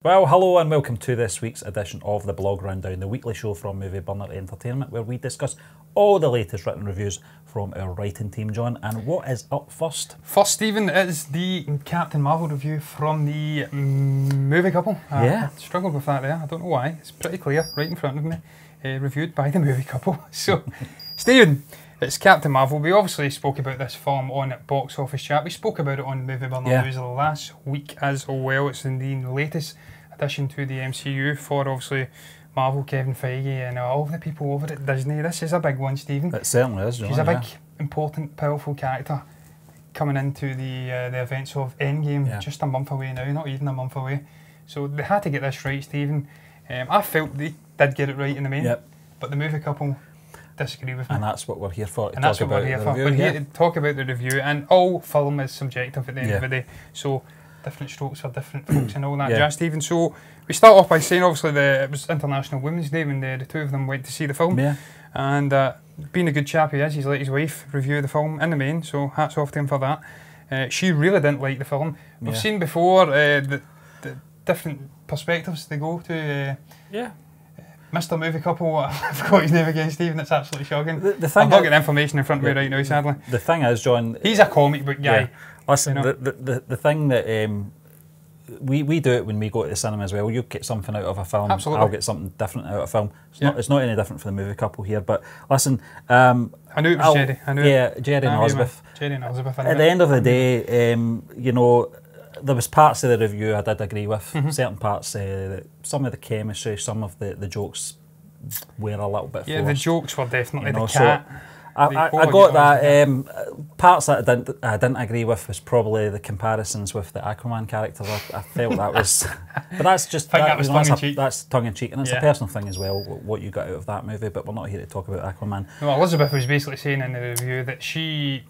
Well, hello and welcome to this week's edition of the Blog Rundown, the weekly show from Movie Burner Entertainment, where we discuss all the latest written reviews from our writing team, John. And what is up first? First, Stephen, is the Captain Marvel review from the movie couple. Yeah. I struggled with that there. I don't know why. It's pretty clear, right in front of me. Reviewed by the movie couple. So, Stephen, it's Captain Marvel. We obviously spoke about this film on Box Office Chat. We spoke about it on Movie Burner News last week as well. It's in the latest addition to the MCU for obviously Marvel, Kevin Feige and all the people over at Disney. This is a big one, Stephen. It certainly is, John. He's a big, important, powerful character coming into the events of Endgame just a month away now, not even a month away. So they had to get this right, Stephen. I felt they did get it right in the main, but the movie couple disagree with me. And that's what we're here for, and that's what we're here for. We're here to talk about the review, and all film is subjective at the end of the day. So different strokes for different folks and all that jazz, Stephen. So we start off by saying obviously it was International Women's Day when the two of them went to see the film. And being a good chap he is, he's let his wife review the film in the main, so hats off to him for that. She really didn't like the film. We've seen before the different perspectives they go to. Mr. Movie Couple, I've got his name again, Stephen, it's absolutely shocking. I've not got the information in front of me right now, sadly. The thing is, John... He's a comic book guy. Listen, you know? the thing that... we do it when we go to the cinema as well. You get something out of a film, I'll get something different out of a film. It's not any different for the movie couple here, but listen... I knew it was Jerry. I knew it. Jerry and Elizabeth. Jerry and Elizabeth. At the end of the day, you know, there was parts of the review I did agree with. Certain parts, some of the chemistry, some of the jokes were a little bit forced. Yeah, the jokes were definitely the cat. So I got that. Parts that I didn't agree with was probably the comparisons with the Aquaman characters. I felt that was, but that's just that was tongue in cheek. That's tongue in cheek, and it's a personal thing as well. What you got out of that movie, but we're not here to talk about Aquaman. No, Elizabeth was basically saying in the review that she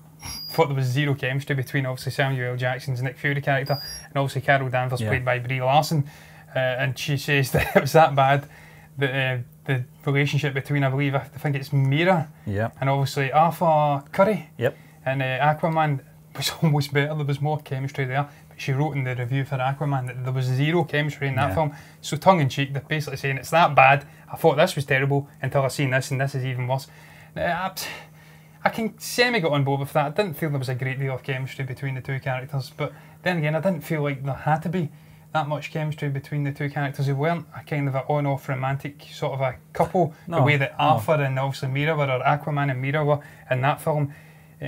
thought there was zero chemistry between obviously Samuel L. Jackson's Nick Fury character and obviously Carol Danvers played by Brie Larson, and she says that it was that bad that the relationship between, I think it's Mira and obviously Arthur Curry and Aquaman was almost better. There was more chemistry there, but she wrote in the review for Aquaman that there was zero chemistry in that film. So tongue in cheek, they're basically saying it's that bad. I thought this was terrible until I seen this, and this is even worse. I can semi-get on board with that. I didn't feel there was a great deal of chemistry between the two characters, but then again, I didn't feel like there had to be that much chemistry between the two characters. Who weren't a kind of an on-off romantic sort of a couple, the way that Arthur and obviously Mira were, or Aquaman and Mira were in that film.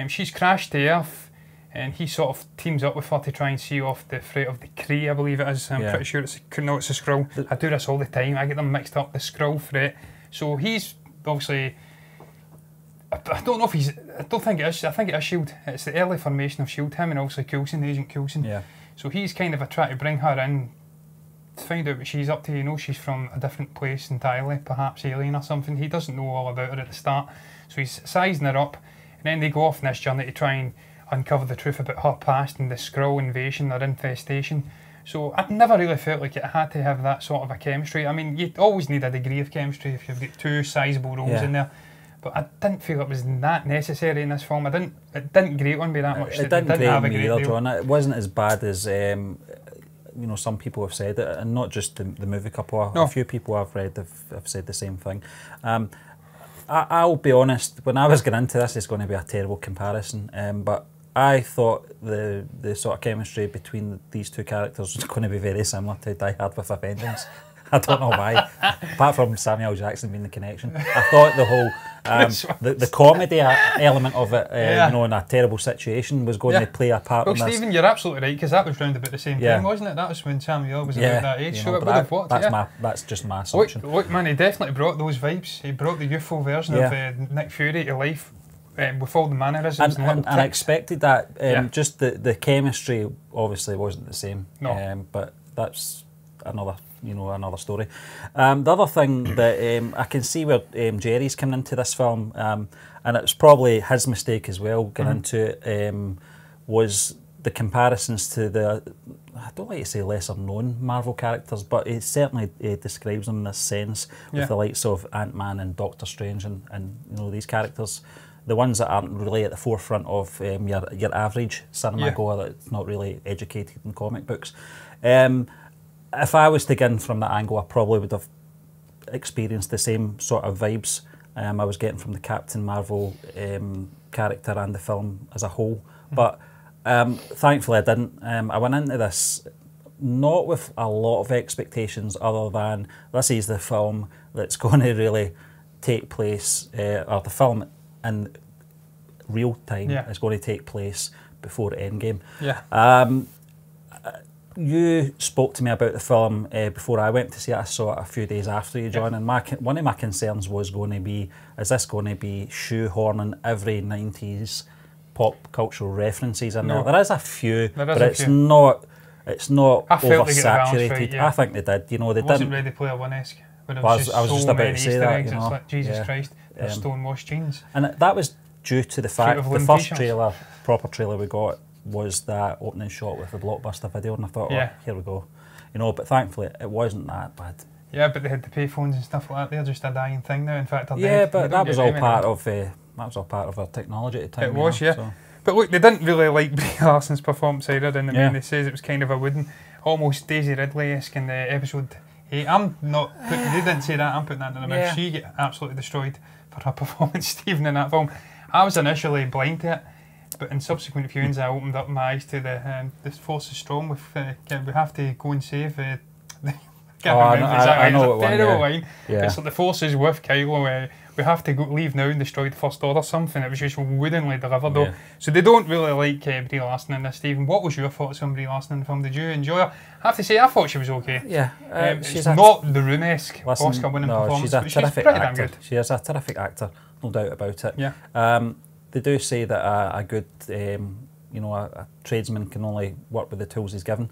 She's crashed to Earth, and he sort of teams up with her to try and see off the threat of the Kree, I believe it is. I'm pretty sure it's a Skrull. I do this all the time. I get them mixed up, the Skrull threat. So he's obviously... I don't know if he's... I don't think it is. I think it is S.H.I.E.L.D. It's the early formation of S.H.I.E.L.D. Him and obviously Coulson, Agent Coulson. So he's kind of trying to bring her in to find out what she's up to. You know, she's from a different place entirely, perhaps alien or something. He doesn't know all about her at the start. So he's sizing her up. And then they go off on this journey to try and uncover the truth about her past and the Skrull invasion or infestation. So I've never really felt like it had to have that sort of a chemistry. I mean, you always need a degree of chemistry if you've got two sizable roles in there. But I didn't feel it was that necessary in this film. It didn't grate on me that much. It didn't grate on me either, John. It wasn't as bad as you know, some people have said it, and not just the movie couple. A few people I've read have said the same thing. I'll be honest. When I was getting into this, it's going to be a terrible comparison. But I thought the sort of chemistry between these two characters was going to be very similar to Die Hard with a Vengeance. I don't know why, apart from Samuel L. Jackson being the connection. I thought the whole the comedy element of it, you know, in a terrible situation, was going to play a part in this. Well, Stephen, you're absolutely right, because that was round about the same time, wasn't it? That was when Samuel was about that age, so it would have worked. That's just my assumption. Look, man, he definitely brought those vibes. He brought the youthful version of Nick Fury to life. With all the mannerisms and I expected that. Just the chemistry obviously wasn't the same. But that's another story. The other thing that I can see where Jerry's coming into this film, and it's probably his mistake as well, getting into it, was the comparisons to the, I don't like to say lesser known Marvel characters, but it certainly describes them in this sense with the likes of Ant-Man and Doctor Strange and you know, these characters. the ones that aren't really at the forefront of your average cinema goer that's not really educated in comic books. If I was to get in from that angle, I probably would have experienced the same sort of vibes I was getting from the Captain Marvel character and the film as a whole. But thankfully I didn't. I went into this not with a lot of expectations other than this is the film that's going to really take place, or the film in real time is going to take place before Endgame. You spoke to me about the film before I went to see it. I saw it a few days after you, John, and one of my concerns was going to be, is this going to be shoehorning every 90s pop cultural references in there? There is a few, but it's not oversaturated. I think they did. You know, they wasn't didn't. Ready Player One-esque. I was just about to say that. You know, it's like, Jesus Christ, they're stonewashed jeans. And that was due to the fact the first proper trailer we got was that opening shot with the Blockbuster video, and I thought, oh, here we go. You know, but thankfully it wasn't that bad. Yeah, but they had the payphones and stuff like that. They're just a dying thing now. In fact, they're dead. But that was all part of our technology at the time. It was, so. But look, they didn't really like Brie Larson's performance either, and I mean, they says it was kind of a wooden, almost Daisy Ridley-esque in the episode 8. I'm not, they didn't say that, I'm putting that in the mouth. She got absolutely destroyed for her performance, Stephen, in that film. I was initially blind to it, but in subsequent viewings I opened up my eyes to the force is strong. We have to go and save I know what one. It's like the force is with Kylo. We have to leave now and destroy the First Order. Something that was just woodenly delivered though. So they don't really like Brie Larson in this. Stephen, what was your thoughts on Brie Larson in the film? Did you enjoy her? I have to say, I thought she was okay. She's not the Room-esque Oscar-winning performance. She's a terrific actor. She is a terrific actor, no doubt about it. They do say that a good, a tradesman can only work with the tools he's given,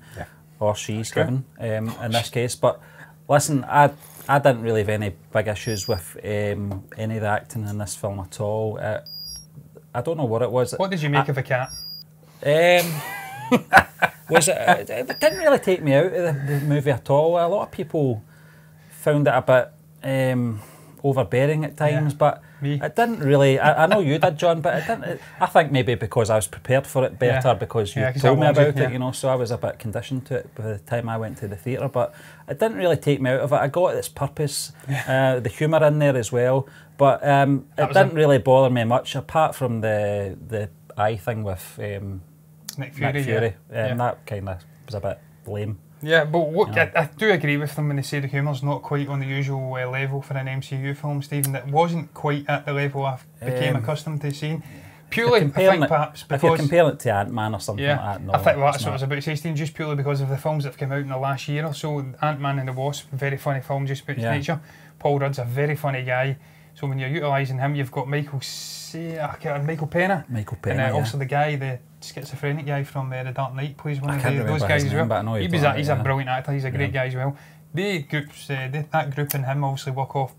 or she's given in this case. But listen, I didn't really have any big issues with any of the acting in this film at all. I don't know what it was. What did you make of the cat? It didn't really take me out of the movie at all. A lot of people found it a bit overbearing at times, but it didn't really. I know you did, John, but it didn't. I think maybe because I was prepared for it better because you told me about it, you know. So I was a bit conditioned to it by the time I went to the theatre. But it didn't really take me out of it. I got its purpose, the humour in there as well. But it didn't really bother me much, apart from the eye thing with Nick Fury. That kind of was a bit lame. Yeah, but look, I do agree with them when they say the humour's not quite on the usual level for an MCU film, Stephen. That wasn't quite at the level I became accustomed to seeing. Purely, I think perhaps because... If you're comparing it to Ant-Man or something like that, no. I think that's what I was about to say, Stephen, just purely because of the films that have come out in the last year or so. Ant-Man and the Wasp, very funny film, just about its nature. Paul Rudd's a very funny guy. So when you're utilising him, you've got Michael Pena. And also the guy, the schizophrenic guy from The Dark Knight, plays one of those guys as well. He's a brilliant actor, he's a great guy as well. That group and him obviously work off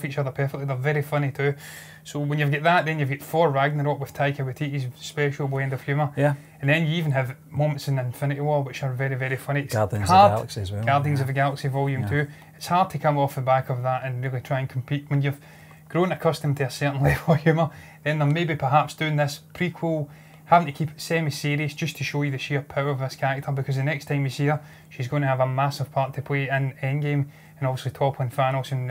each other perfectly. They're very funny too. So when you've got that, then you've got Thor Ragnarok with Taika Waititi's special blend of humour. And then you even have moments in Infinity War which are very, very funny. Guardians of the Galaxy as well. Guardians of the Galaxy Volume 2. It's hard to come off the back of that and really try and compete when you've grown accustomed to a certain level of humour. Then they're maybe perhaps doing this prequel, having to keep it semi-serious just to show you the sheer power of this character, because the next time you see her, she's going to have a massive part to play in Endgame and obviously toppling Thanos and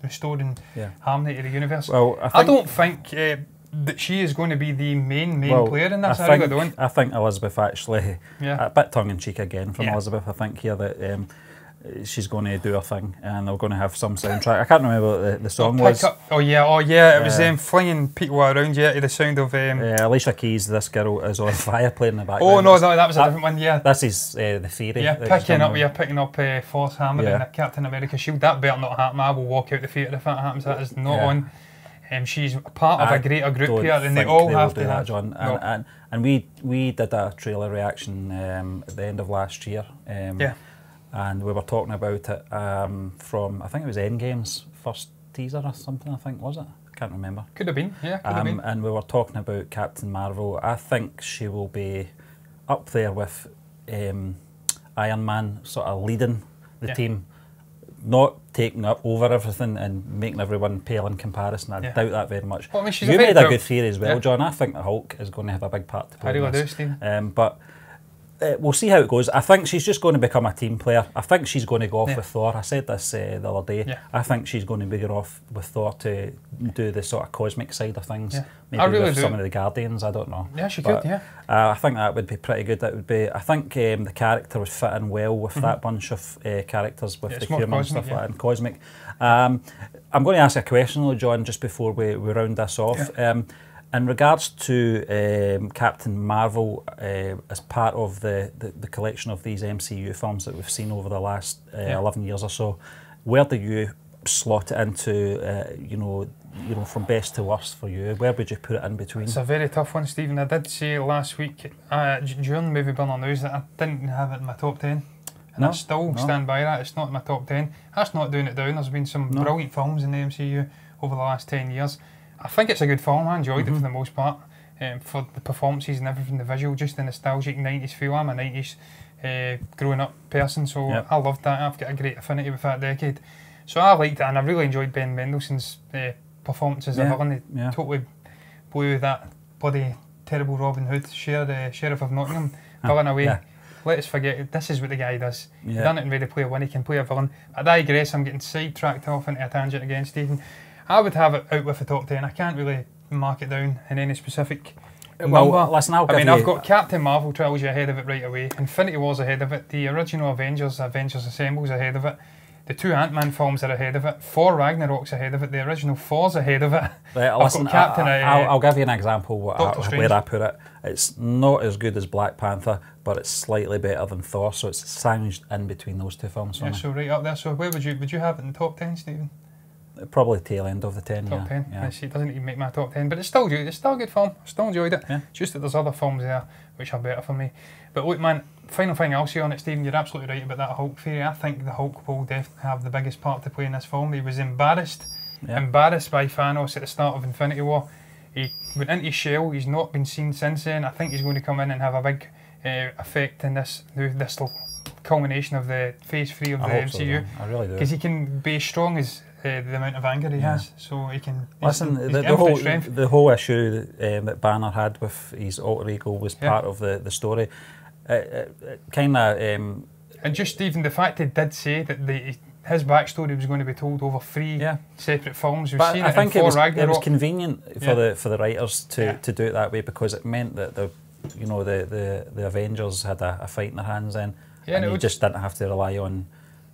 restoring harmony to the universe. Well, I don't think that she is going to be the main player in this. I think Elizabeth actually, a bit tongue-in-cheek again from Elizabeth, I think here that she's going to do her thing and they're going to have some soundtrack. I can't remember what the song was. It was them flinging people around to the sound of... Alicia Keys, This Girl Is On Fire, playing in the background. Oh no, that was a different one, This is The Theory. Picking up Force Hammer and Captain America Shield. That better not happen. I will walk out the theatre if that happens. That is not on. She's part of a greater group here, and they all have to have... John. And we did a trailer reaction at the end of last year. And we were talking about it from, I think it was Endgame's first teaser or something, I think, was it? I can't remember. Could have been, could have been. And we were talking about Captain Marvel. I think she will be up there with Iron Man, sort of leading the team. Not taking over everything and making everyone pale in comparison. I doubt that very much. Well, I mean, you made a good theory as well, John. I think the Hulk is going to have a big part to play. I really do, Steve. But we'll see how it goes. I think she's just going to become a team player. I think she's going to go off with Thor. I said this the other day. Yeah. I think she's going to be going off with Thor to do the sort of cosmic side of things. Yeah. Maybe really with some of the Guardians, I don't know. Yeah, she could, yeah. I think that would be pretty good. That would be. I think the character would fit in well with that bunch of characters with the human cosmic, stuff like that and cosmic. I'm going to ask a question though, John, just before we round this off. Yeah. In regards to Captain Marvel, as part of the collection of these MCU films that we've seen over the last 11 years or so, where do you slot it into, you know, from best to worst for you? Where would you put it in between? It's a very tough one, Stephen. I did say last week, during Movie Burner News, that I didn't have it in my top 10. And I still stand by that. It's not in my top 10. That's not doing it down. There's been some brilliant films in the MCU over the last 10 years. I think it's a good film. I enjoyed it for the most part. For the performances and everything, the visual, just the nostalgic 90s feel. I'm a 90s growing up person, so I loved that. I've got a great affinity with that decade. So I liked it, and I really enjoyed Ben Mendelsohn's performance as a villain. He totally blew that bloody terrible Robin Hood, Sheriff of Nottingham villain away. Let us forget it. This is what the guy does. He done it in Ready Player One. He can play a villain. I digress. I'm getting sidetracked off into a tangent again, Stephen. I would have it out with the top 10. I can't really mark it down in any specific number. Listen, I've got Captain Marvel trilogy ahead of it right away. Infinity War's ahead of it. The original Avengers Assemble's ahead of it. The 2 Ant-Man films are ahead of it. Thor Ragnarok's ahead of it. The original Thor's ahead of it. Right, listen, I'll give you an example where I put it. It's not as good as Black Panther, but it's slightly better than Thor, so it's sandwiched in between those 2 films. Yeah, so right up there. So where would you have it in the top 10, Stephen? Probably tail end of the 10. Top 10. Yeah. It doesn't even make my top 10, but it's still good. It's still a good film. I still enjoyed it. Yeah. Just that there's other films there which are better for me. But look, man, final thing I'll say on it, Stephen, you're absolutely right about that Hulk theory. I think the Hulk will definitely have the biggest part to play in this film. He was embarrassed by Thanos at the start of Infinity War. He went into his shell. He's not been seen since then. I think he's going to come in and have a big effect in this culmination of the Phase 3 of the MCU. So, yeah. I really do. Because he can be as strong as the amount of anger he has, so he can. Listen, the whole issue that Banner had with his alter ego was part of the story. Kind of. And just even the fact he did say that his backstory was going to be told over 3 separate films. But I think it was convenient for the writers to do it that way, because it meant that the Avengers had a fight in their hands then, and you just didn't have to rely on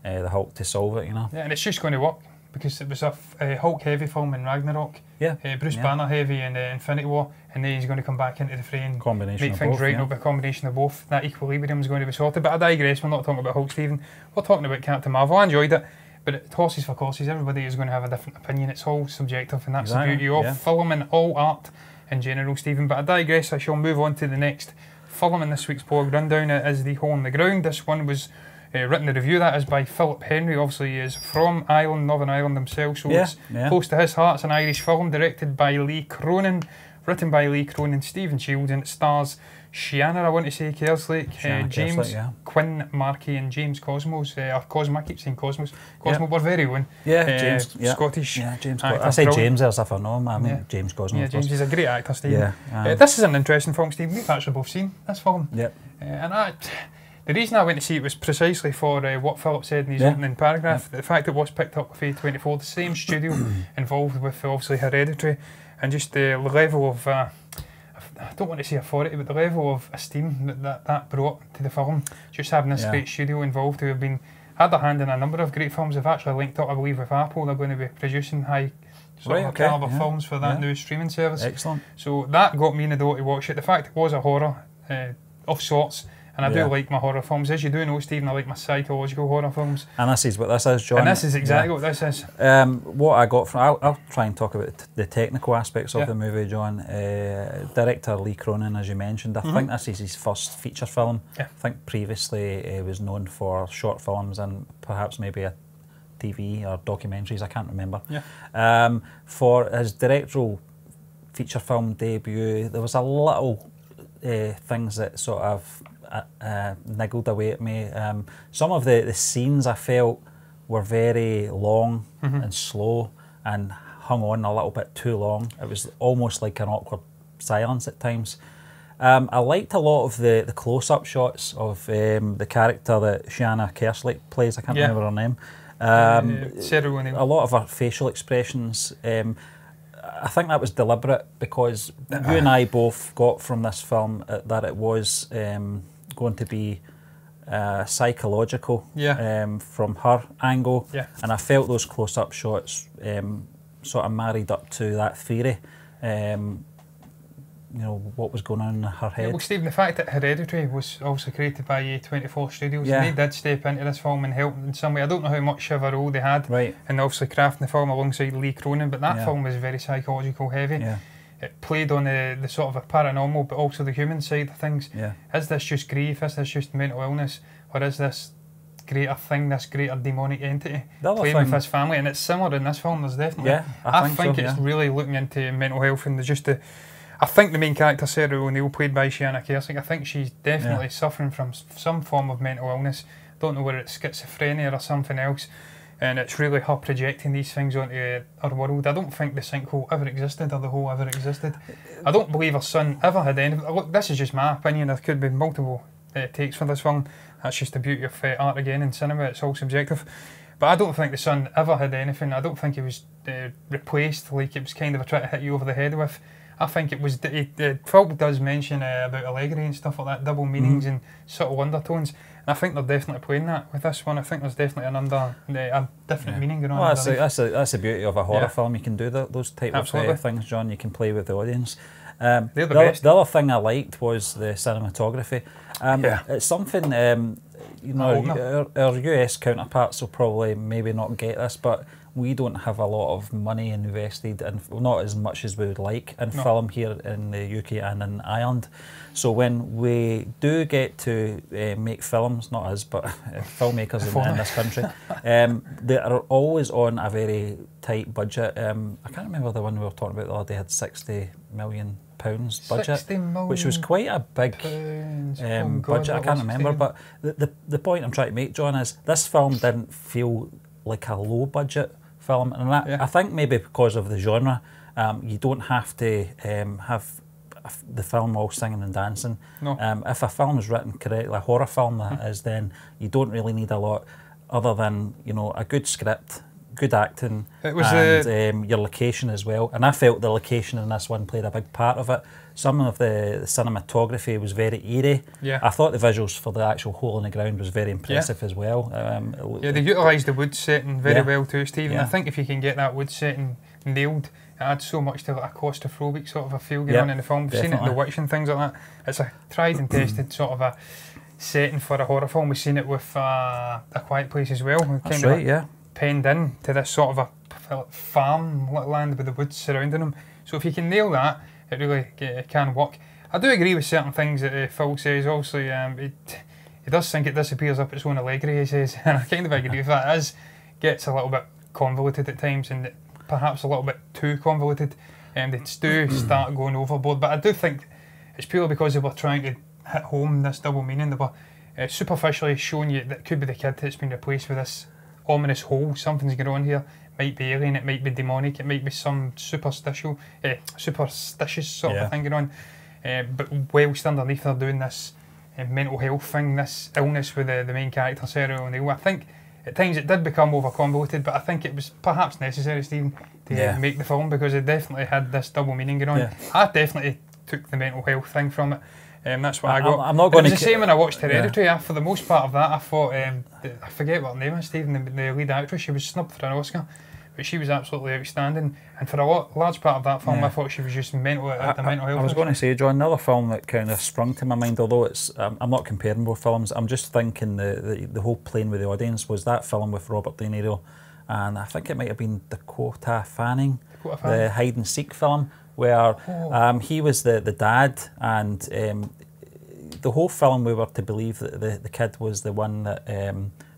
the Hulk to solve it, Yeah, and it's just going to work. Because it was a Hulk heavy film in Ragnarok, Bruce Banner heavy in Infinity War, and then he's going to come back into the frame and make things right. It'll be a combination of both. That equilibrium is going to be sorted. But I digress. We're not talking about Hulk, Stephen. We're talking about Captain Marvel. I enjoyed it, but it's horses for courses. Everybody is going to have a different opinion. It's all subjective, and that's the beauty of film and all art in general, Stephen. But I digress. I shall move on to the next film in this week's blog rundown. It is The Hole in the Ground. This one was written the review that is by Philip Henry. Obviously he is from Ireland, Northern Ireland himself, so it's close to his heart. It's an Irish film directed by Lee Cronin, written by Lee Cronin, Stephen Shields, and it stars Shianna, I want to say, Kerslake, James Quinn Markey and James Cosmos, or Cosmo, I keep saying Cosmos, we're very own. James, Scottish. Yeah, James. I say James as if I know him. I mean James Cosmos. Yeah, James is a great actor, Stephen. This is an interesting film, Stephen. We've actually both seen this film. And the reason I went to see it was precisely for what Philip said in his opening paragraph. The fact it was picked up with A24, the same studio involved with obviously Hereditary, and just the level of, I don't want to say authority, but the level of esteem that brought to the film. Just having this great studio involved who have had a hand in a number of great films. They've actually linked up, I believe, with Apple. They're going to be producing high caliber films for that new streaming service. Excellent. So that got me in the door to watch it. The fact it was a horror of sorts. And I do like my horror films. As you do know, Stephen, I like my psychological horror films. And this is what this is, John. And this is exactly what this is. What I got from... I'll try and talk about the technical aspects of the movie, John. Director Lee Cronin, as you mentioned, I think this is his first feature film. I think previously he was known for short films and perhaps maybe a TV or documentaries, I can't remember. For his directorial feature film debut, there was a little things that sort of niggled away at me. Some of the scenes I felt were very long and slow and hung on a little bit too long. It was almost like an awkward silence at times. I liked a lot of the close-up shots of the character that Shanna Kerslake plays. I can't remember her name. A lot of her facial expressions. I think that was deliberate because you and I both got from this film that it was going to be psychological from her angle, and I felt those close-up shots sort of married up to that theory. You know, what was going on in her head. Well, Stephen, the fact that Hereditary was also created by A24 Studios, and they did step into this film and help in some way. I don't know how much of a role they had in obviously crafting the film alongside Lee Cronin, but that film was very psychological heavy. It played on the sort of a paranormal, but also the human side of things. Is this just grief? Is this just mental illness? Or is this greater thing, this greater demonic entity playing with his family? And it's similar in this film. There's definitely, I think it's really looking into mental health and just the. I think the main character, Sarah O'Neill, played by Shanna Kerslake, I think she's definitely suffering from some form of mental illness. Don't know whether it's schizophrenia or something else. And it's really her projecting these things onto her world. I don't think the sinkhole ever existed or the hole ever existed. I don't believe her son ever had anything. Look, this is just my opinion. There could be multiple takes for this film. That's just the beauty of art again in cinema. It's all subjective. But I don't think the son ever had anything. I don't think he was replaced like it was kind of a try to hit you over the head with. I think it was, the film does mention about Allegri and stuff like that, double meanings and subtle undertones. And I think they're definitely playing that with this one. I think there's definitely a different meaning going on. Well, that's the beauty of a horror film. You can do those type of things, John. You can play with the audience. They're the best. The other thing I liked was the cinematography. It's something, you know, our US counterparts will probably maybe not get this, but we don't have a lot of money invested, and not as much as we would like, in film here in the UK and in Ireland. So when we do get to make films, not us, but filmmakers in this country, they are always on a very tight budget. I can't remember the one we were talking about the other day had £60 million budget, which was quite a big budget. I can't remember, but the point I'm trying to make, John, is this film didn't feel like a low budget film, and I think maybe because of the genre, you don't have to have the film all singing and dancing. If a film is written correctly, a horror film that is, then you don't really need a lot other than, you know, a good script, good acting, and your location as well. And I felt the location in this one played a big part of it. Some of the cinematography was very eerie. I thought the visuals for the actual hole in the ground was very impressive as well. They utilised the wood setting very well too, Stephen. I think if you can get that wood setting nailed, it adds so much to like a claustrophobic sort of a feel going on in the film. We've seen it in The Witch and things like that. It's a tried and tested sort of a setting for a horror film. We've seen it with A Quiet Place as well. That's right, penned in to this sort of a farm land with the woods surrounding them. So if you can nail that, it really can work. I do agree with certain things that Phil says. Also, he does think it disappears up its own Allegri, he says, and I kind of agree with that. It gets a little bit convoluted at times, and perhaps a little bit too convoluted. They do start going overboard, but I do think it's purely because they were trying to hit home this double meaning. They were superficially showing you that it could be the kid that's been replaced with this ominous hole. Something's going on here. It might be alien, it might be demonic, it might be some superstitious sort of thing going on. But whilst underneath they're doing this mental health thing, this illness with the main character, Sarah O'Neill. I think at times it did become over convoluted, but I think it was perhaps necessary, Stephen, to make the film, because it definitely had this double meaning going on. I definitely took the mental health thing from it. That's what I got. I'm not going it was the same when I watched Hereditary. For the most part of that, I thought, I forget what her name is, Stephen, the lead actress, she was snubbed for an Oscar, but she was absolutely outstanding. And for a large part of that film, I thought she was just mental health. I was going to say, John, another film that kind of sprung to my mind, although it's I'm not comparing both films, I'm just thinking the whole playing with the audience was that film with Robert De Niro, and I think it might have been Dakota Fanning, the hide and seek film, where he was the dad, and the whole film we were to believe that the kid was the one that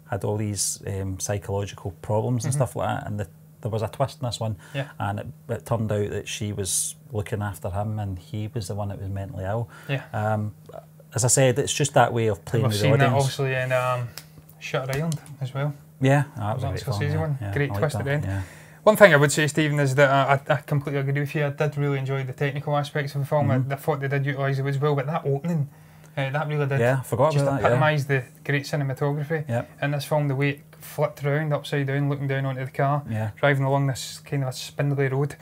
had all these psychological problems and stuff like that, and there was a twist in this one, and it turned out that she was looking after him and he was the one that was mentally ill. As I said, it's just that way of playing with the audience. We've seen that obviously in Shutter Island as well. Yeah, that was a great Scorsese film, one. Great twist at the end. Yeah. One thing I would say, Stephen, is that I completely agree with you. I did really enjoy the technical aspects of the film. I thought they did utilise it as well, but that opening, that really did. Yeah, I forgot just about that. epitomised the great cinematography in this film. The way it flipped around, upside down, looking down onto the car, driving along this kind of a spindly road.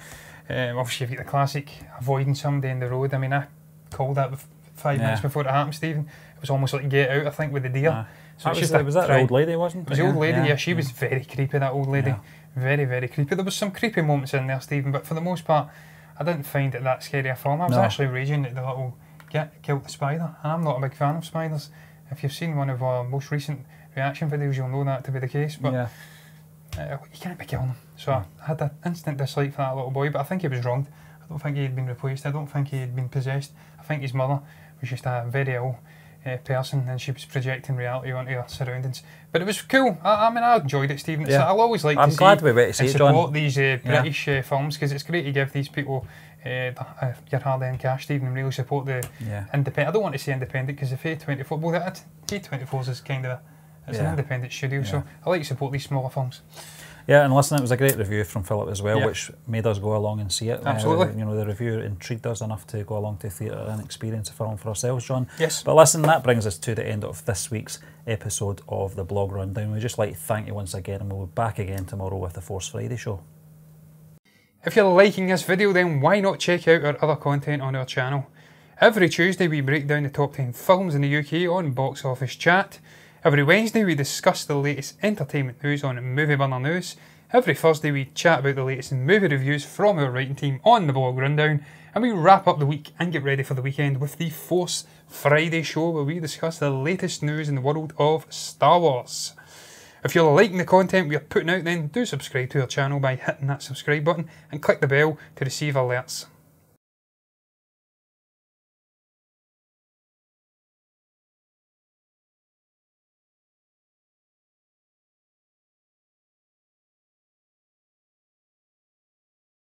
Obviously, you've got the classic avoiding somebody in the road. I mean, I called that 5 minutes before it happened, Stephen. It was almost like Get Out, I think, with the deer. So was that the old lady, wasn't it? It was the old lady, yeah. She was very creepy, that old lady. Very, very creepy. There was some creepy moments in there, Stephen, but for the most part, I didn't find it that scary a film. I was actually raging at the little killed the spider, and I'm not a big fan of spiders. If you've seen one of our most recent reaction videos, you'll know that to be the case, but you can't be killing them. So I had an instant dislike for that little boy, but I think he was wronged. I don't think he had been replaced. I don't think he had been possessed. I think his mother was just a very ill person, and she was projecting reality onto her surroundings. But it was cool. I mean, I enjoyed it, Stephen. I'll always like to support these British films, because it's great to give these people your hard-earned cash, Stephen, and really support the independent. I don't want to say independent, because if A24, well, A24 is kind of an independent studio, so I like to support these smaller films. Yeah, and listen, it was a great review from Philip as well, which made us go along and see it. Absolutely. You know, the review intrigued us enough to go along to the theatre and experience a film for ourselves, John. Yes. But listen, that brings us to the end of this week's episode of the Blog Rundown. We'd just like to thank you once again, and we'll be back again tomorrow with the Force Friday show. If you're liking this video, then why not check out our other content on our channel? Every Tuesday we break down the top 10 films in the UK on Box Office Chat. Every Wednesday we discuss the latest entertainment news on Movie Burner News. Every Thursday we chat about the latest movie reviews from our writing team on the Blog Rundown, and we wrap up the week and get ready for the weekend with the Force Friday show, where we discuss the latest news in the world of Star Wars. If you're liking the content we are putting out, then do subscribe to our channel by hitting that subscribe button and click the bell to receive alerts.